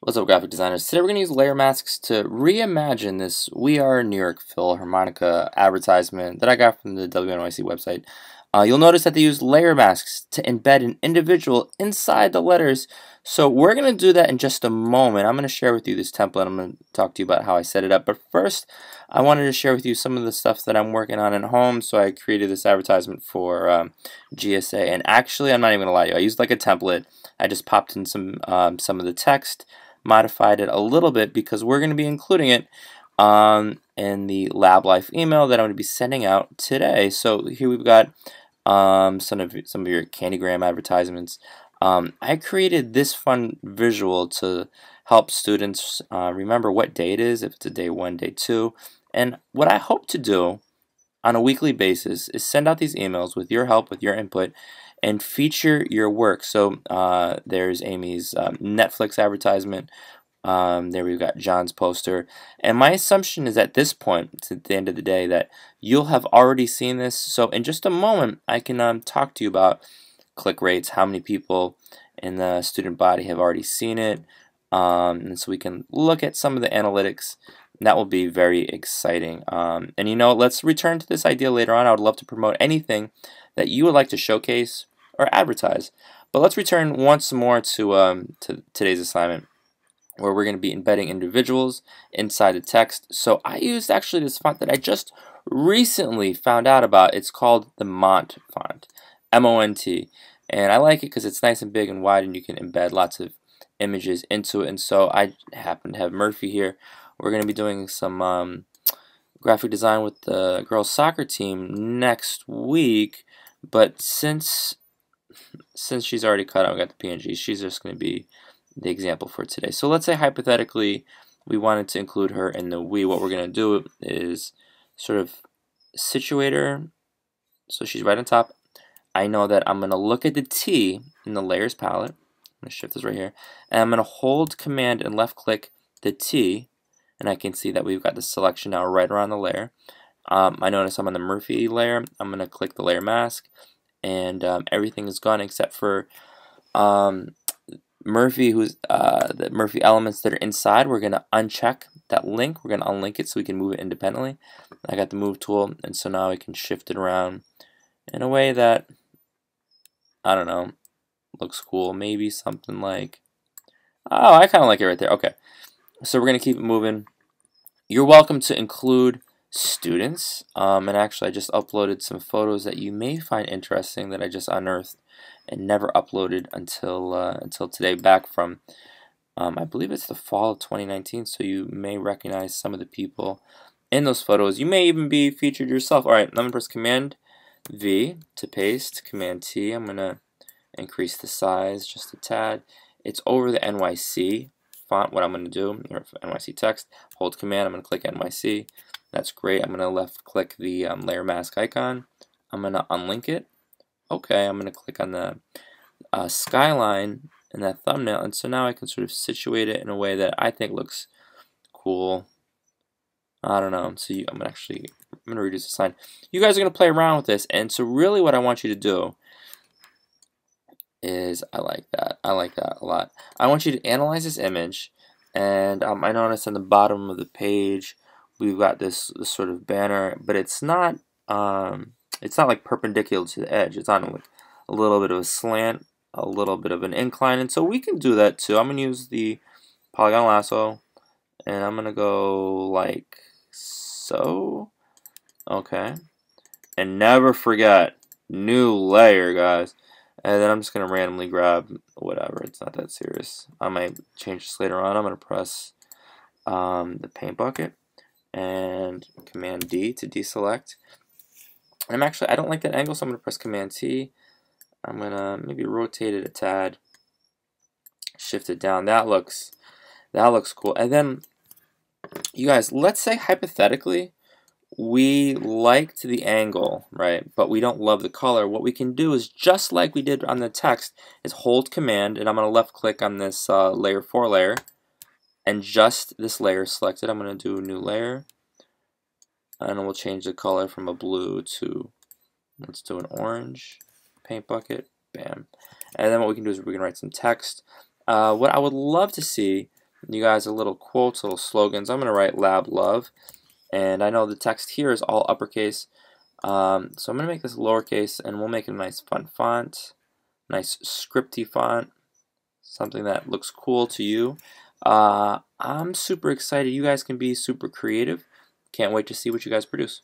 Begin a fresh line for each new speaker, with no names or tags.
What's up, graphic designers? Today we're going to use layer masks to reimagine this We Are New York Philharmonica advertisement that I got from the WNYC website. You'll notice that they use layer masks to embed an individual inside the letters. So we're going to do that in just a moment. I'm going to share with you this template. I'm going to talk to you about how I set it up. But first, I wanted to share with you some of the stuff that I'm working on at home. So I created this advertisement for GSA. And actually, I'm not even going to lie to you. I used like a template. I just popped in some of the text, modified it a little bit because we're going to be including it in the Lab Life email that I'm going to be sending out today. So here we've got some of your Candygram advertisements. I created this fun visual to help students remember what day it is, if it's a day 1, day 2. And what I hope to do on a weekly basis is send out these emails with your help, with your input, and feature your work. So there's Amy's Netflix advertisement. There we've got John's poster. And my assumption is at this point, it's at the end of the day, that you'll have already seen this. So in just a moment, I can talk to you about click rates, how many people in the student body have already seen it. And so we can look at some of the analytics. That will be very exciting. And you know, let's return to this idea later on. I would love to promote anything that you would like to showcase or advertise. But let's return once more to today's assignment, where we're going to be embedding individuals inside the text. So I used actually this font that I just recently found out about. It's called the Mont font, M-O-N-T. And I like it because it's nice and big and wide, and you can embed lots of images into it. And so I happen to have Murphy here. We're going to be doing some graphic design with the girls soccer team next week. But since she's already cut out, we got the PNG, she's just going to be the example for today. So let's say hypothetically we wanted to include her in the we. What we're going to do is sort of situate her so she's right on top. I know that I'm going to look at the T in the layers palette. I'm going to shift this right here, and I'm going to hold command and left click the T, and I can see that we've got the selection now right around the layer. I notice I'm on the Murphy layer. I'm going to click the layer mask, and everything is gone except for Murphy, the Murphy elements that are inside. We're going to uncheck that link. We're going to unlink it so we can move it independently. I got the move tool, and so now we can shift it around in a way that, I don't know, looks cool. Maybe something like, oh, I kind of like it right there. Okay, so we're going to keep it moving. You're welcome to include students, and actually I just uploaded some photos that you may find interesting that I just unearthed and never uploaded until today, back from I believe it's the fall of 2019. So you may recognize some of the people in those photos. You may even be featured yourself. All right, I'm gonna press Command V to paste, Command T. I'm gonna increase the size just a tad. It's over the NYC font. What I'm gonna do, or NYC text, hold Command. I'm gonna click NYC. That's great. I'm gonna left click the layer mask icon. I'm gonna unlink it. Okay, I'm going to click on the skyline in that thumbnail, and so now I can sort of situate it in a way that I think looks cool. I don't know. So I'm going to reduce the sign. You guys are going to play around with this, and so really what I want you to do is, I like that a lot. I want you to analyze this image, and I noticed on the bottom of the page we've got this sort of banner, but it's not like perpendicular to the edge. It's on like a little bit of a slant, a little bit of an incline, and so we can do that too. I'm going to use the polygon lasso, and I'm going to go like so. Okay. And never forget, new layer, guys. And then I'm just going to randomly grab whatever. It's not that serious. I might change this later on. I'm going to press the paint bucket and Command D to deselect. And I don't like that angle, so I'm going to press Command T. I'm going to maybe rotate it a tad, shift it down. That looks cool. And then, you guys, let's say hypothetically we liked the angle, right, but we don't love the color. What we can do is, just like we did on the text, is hold Command, and I'm going to left click on this layer 4 layer, and just this layer selected. I'm going to do new layer. And we'll change the color from a blue to, let's do an orange. Paint bucket, bam. And then what we can do is we can write some text. What I would love to see you guys a little quotes, little slogans. I'm going to write Lab Love, and I know the text here is all uppercase, so I'm going to make this lowercase, and we'll make a nice fun font, nice scripty font, something that looks cool to you. I'm super excited. You guys can be super creative. Can't wait to see what you guys produce.